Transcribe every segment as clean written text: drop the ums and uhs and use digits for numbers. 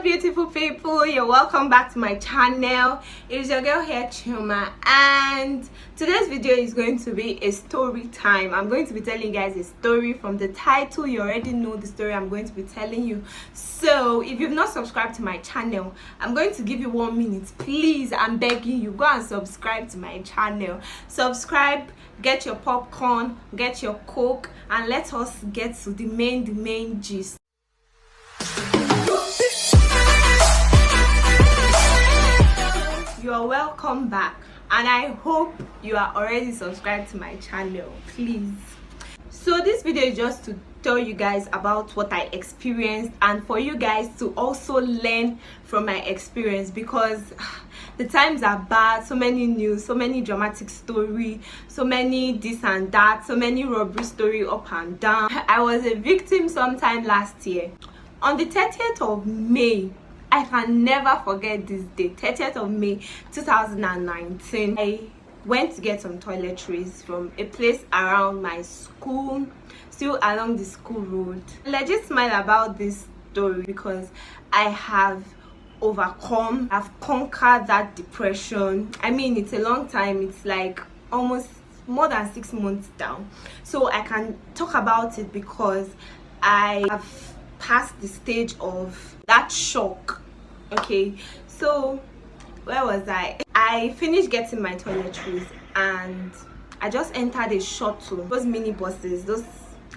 Hello beautiful people, you're welcome back to my channel. It is your girl here, Chuma, and today's video is going to be a story time. I'm going to be telling you guys a story. From the title you already know the story I'm going to be telling you. So if you've not subscribed to my channel, I'm going to give you 1 minute. Please, I'm begging you, go and subscribe to my channel. Subscribe, get your popcorn, get your coke, and let us get to the main gist. You are welcome back, and I hope you are already subscribed to my channel, please. So this video is just to tell you guys about what I experienced, and for you guys to also learn from my experience, because the times are bad. So many news, so many dramatic story, so many this and that, so many robbery story up and down. I was a victim sometime last year on the 30th of May. I can never forget this day, 30th of May 2019. I went to get some toiletries from a place around my school, still along the school road. I legit smile about this story because I have overcome, I've conquered that depression. I mean, it's a long time, it's like almost more than 6 months down. So I can talk about it because I have past the stage of that shock. Okay, so where was I finished getting my toiletries and I just entered a shuttle. Those mini buses, those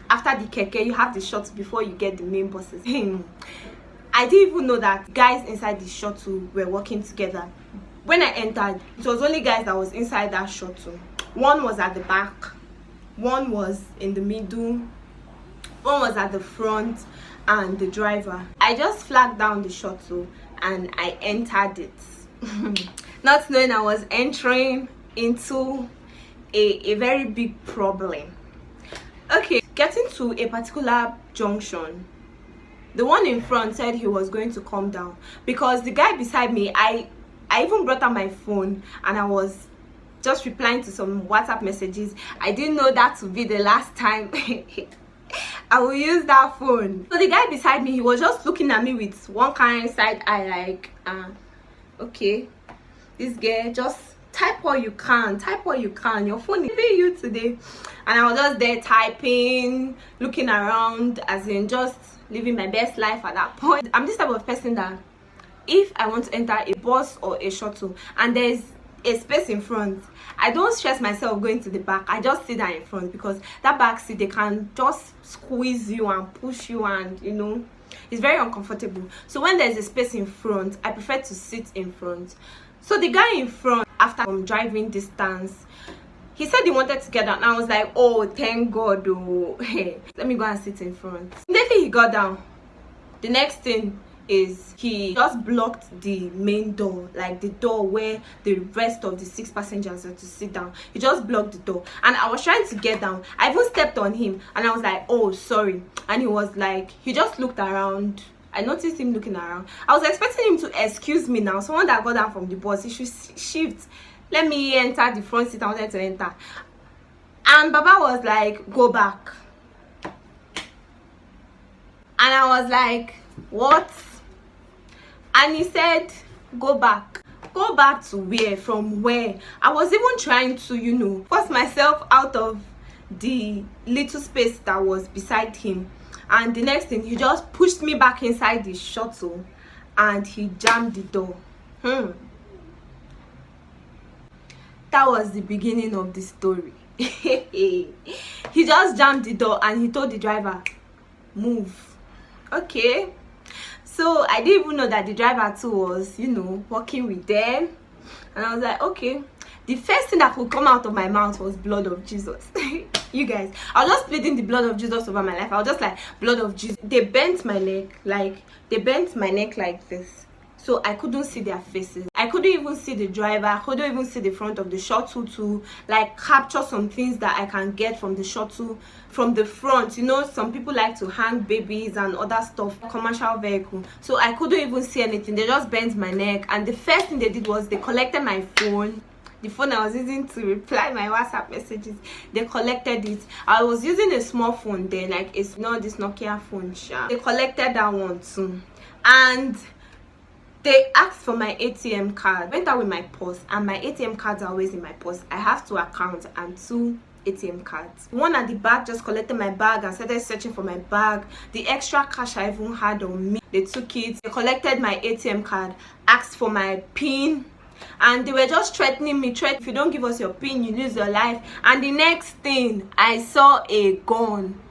after the keke you have the shuttle before you get the main buses. I didn't even know that guys inside the shuttle were working together. When I entered, it was only guys that was inside that shuttle. One was at the back, one was in the middle, one was at the front, and the driver. I just flagged down the shuttle and I entered it, not knowing I was entering into a very big problem. Okay, getting to a particular junction, the one in front said he was going to come down because the guy beside me, I even brought out my phone and I was just replying to some WhatsApp messages. I didn't know that would be the last time I will use that phone. So the guy beside me, he was just looking at me with one kind of side eye, like okay, this girl, just type what you can, your phone is leaving you today. And I was just there typing, looking around, as in just living my best life at that point. I'm this type of person that if I want to enter a bus or a shuttle and there's a space in front, I don't stress myself going to the back. I just sit down in front because that back seat, they can just squeeze you and push you, and you know, it's very uncomfortable. So when there's a space in front, I prefer to sit in front. So the guy in front, after driving distance, he said he wanted to get down, and I was like, oh thank God, oh hey, let me go and sit in front. Immediately he got down, the next thing is he just blocked the main door, like the door where the rest of the 6 passengers are to sit down. He just blocked the door, and I was trying to get down. I even stepped on him and I was like, oh sorry. And he was like, he just looked around. I noticed him looking around. I was expecting him to excuse me now, someone that got down from the bus, he should shift, let me enter the front seat I wanted to enter. And Baba was like, go back. And I was like, what? And he said, go back to where? From where? I was even trying to, you know, force myself out of the little space that was beside him. And the next thing, he just pushed me back inside the shuttle and he jammed the door. That was the beginning of the story. He just jammed the door and he told the driver, move. Okay, so I didn't even know that the driver too was, you know, working with them. And I was like, okay. The first thing that could come out of my mouth was blood of Jesus. You guys, I was just pleading the blood of Jesus over my life. I was just like, blood of Jesus. They bent my neck, like this, so I couldn't see their faces. I couldn't even see the driver. I couldn't even see the front of the shuttle to like capture some things that I can get from the shuttle from the front. You know, some people like to hang babies and other stuff, commercial vehicle. So I couldn't even see anything. They just bent my neck, and the first thing they did was they collected my phone. The phone I was using to reply my WhatsApp messages, they collected it. I was using a small phone then, like it's not this Nokia phone. They collected that one too. And They asked for my ATM card. Went out with my purse, and my ATM cards are always in my purse. I have 2 accounts and 2 ATM cards. One at the back just collected my bag and started searching for my bag. The extra cash I even had on me, they took it. They collected my ATM card, asked for my PIN, and they were just threatening me, if you don't give us your PIN, you lose your life. And the next thing, I saw a gun.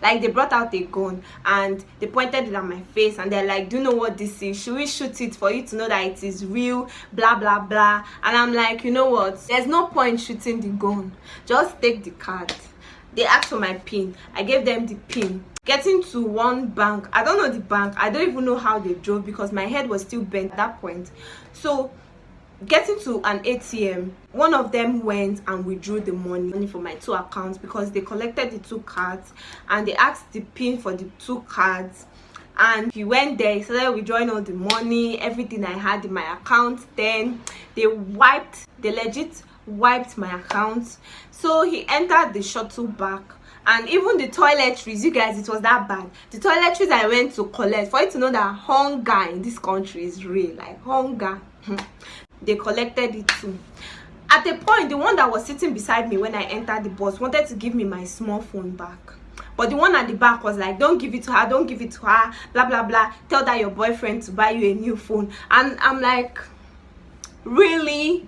Like, they brought out a gun and they pointed it at my face, and they're like, do you know what this is? Should we shoot it for you to know that it is real? Blah blah blah. And I'm like, you know what, there's no point shooting the gun, just take the card. They asked for my PIN. I gave them the PIN. Getting to one bank, I don't know the bank, I don't even know how they drove because my head was still bent at that point. So getting to an ATM, one of them went and withdrew the money for my 2 accounts because they collected the 2 cards, and they asked the PIN for the 2 cards. And he went there, he started withdrawing all the money, everything I had in my account. Then they legit wiped my account. So he entered the shuttle back, and even the toiletries, you guys, it was that bad. The toiletries I went to collect, for you to know that hunger in this country is real, like hunger. They collected it too. At a point, the one that was sitting beside me when I entered the bus wanted to give me my small phone back, but the one at the back was like, don't give it to her, don't give it to her, blah blah blah, tell that your boyfriend to buy you a new phone. And I'm like, really?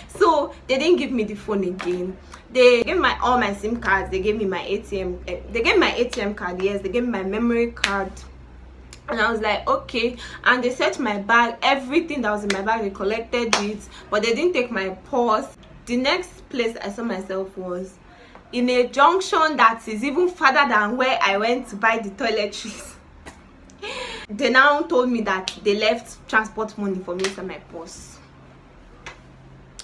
So they didn't give me the phone again. They gave me all my SIM cards. They gave me my ATM, they gave me my ATM card, yes, they gave me my memory card. And I was like, okay. And they searched my bag, everything that was in my bag, they collected it, but they didn't take my purse. The next place I saw myself was in a junction that is even farther than where I went to buy the toiletries. They now told me that they left transport money for me inside my purse.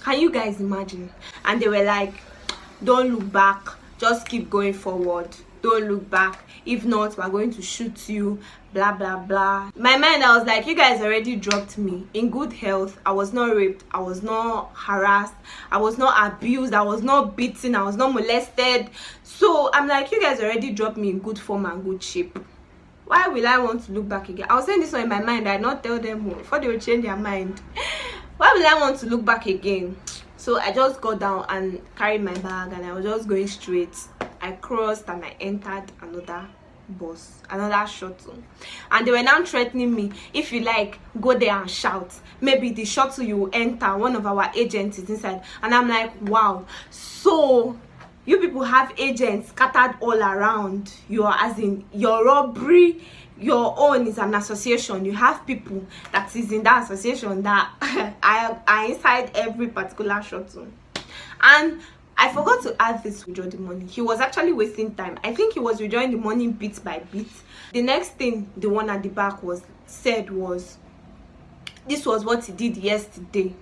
Can you guys imagine? And they were like, don't look back, just keep going forward, don't look back, if not we're going to shoot you, blah blah blah. My mind, I was like, you guys already dropped me in good health. I was not raped, I was not harassed, I was not abused, I was not beaten, I was not molested. So I'm like, you guys already dropped me in good form and good shape. Why will I want to look back again? I was saying this one in my mind, I not tell them before they will change their mind. Why will I want to look back again? So I just got down and carried my bag, and I was just going straight. I crossed and I entered another bus, another shuttle, and they were now threatening me, if you like, go there and shout, maybe the shuttle you will enter, one of our agents is inside. And I'm like, wow, so you people have agents scattered all around. You are, as in your robbery, your own is an association. You have people that is in that association that are inside every particular shuttle. And I forgot to add this, withdraw the money. He was actually wasting time. I think he was withdrawing the money bit by bit. The next thing the one at the back said was, this was what he did yesterday.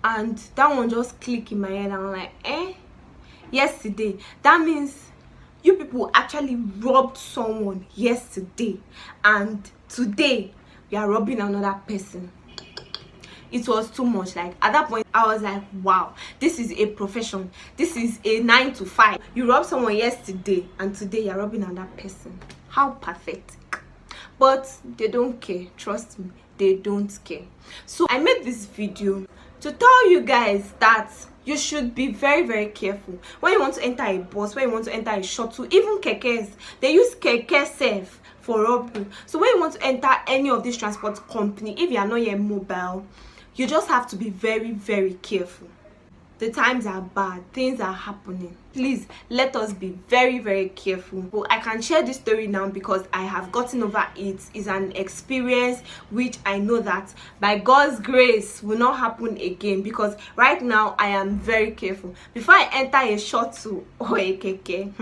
And that one just clicked in my head. I'm like, yesterday? That means you people actually robbed someone yesterday, and today you are robbing another person. It was too much. Like, at that point I was like, wow, this is a profession, this is a 9 to 5. You robbed someone yesterday and today you're robbing another person. How pathetic. But they don't care, trust me, they don't care. So I made this video to tell you guys that you should be very, very careful when you want to enter a bus, when you want to enter a shuttle, even kekes. They use keke safe for robbery. So when you want to enter any of these transport company, if you are not yet mobile, you just have to be very, very careful. The times are bad, things are happening. Please let us be very, very careful. Well, I can share this story now because I have gotten over it. It's an experience which I know that by God's grace will not happen again, because right now I am very careful. Before I enter a shuttle or a keke,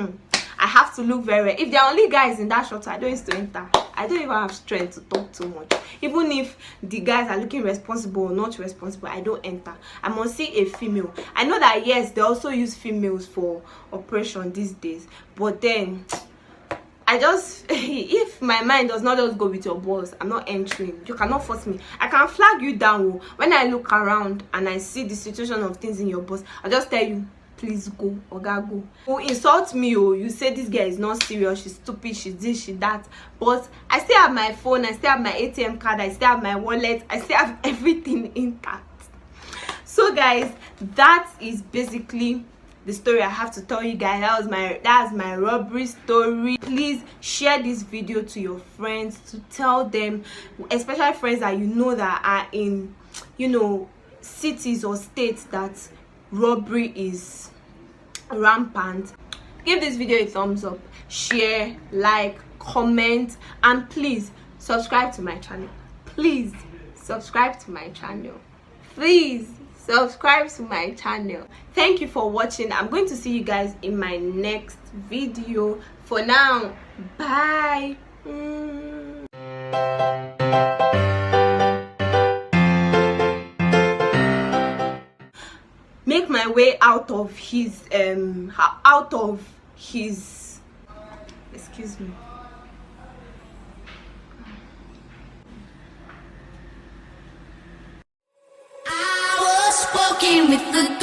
I have to look very well. If there are only guys in that shuttle, I don't used to enter. I don't even have strength to talk too much. Even if the guys are looking responsible or not responsible, I don't enter. I must see a female. I know that yes, they also use females for operation these days, but then I just if my mind does not just go with your boss, I'm not entering. You cannot force me. I can flag you down when I look around and I see the situation of things in your boss. I'll just tell you, please go, oga, go. You insult me, oh, you say this girl is not serious, she's stupid, she's this, she's that, but I still have my phone, I still have my ATM card, I still have my wallet, I still have everything intact. So guys, that is basically the story I have to tell you guys. That's my robbery story. Please share this video to your friends, to tell them, especially friends that you know that are in, you know, cities or states that robbery is rampant. Give this video a thumbs up, share, like, comment, and please subscribe to my channel. Please subscribe to my channel. Please subscribe to my channel. Thank you for watching. I'm going to see you guys in my next video. For now, bye. Make my way out of his excuse me. Walking with the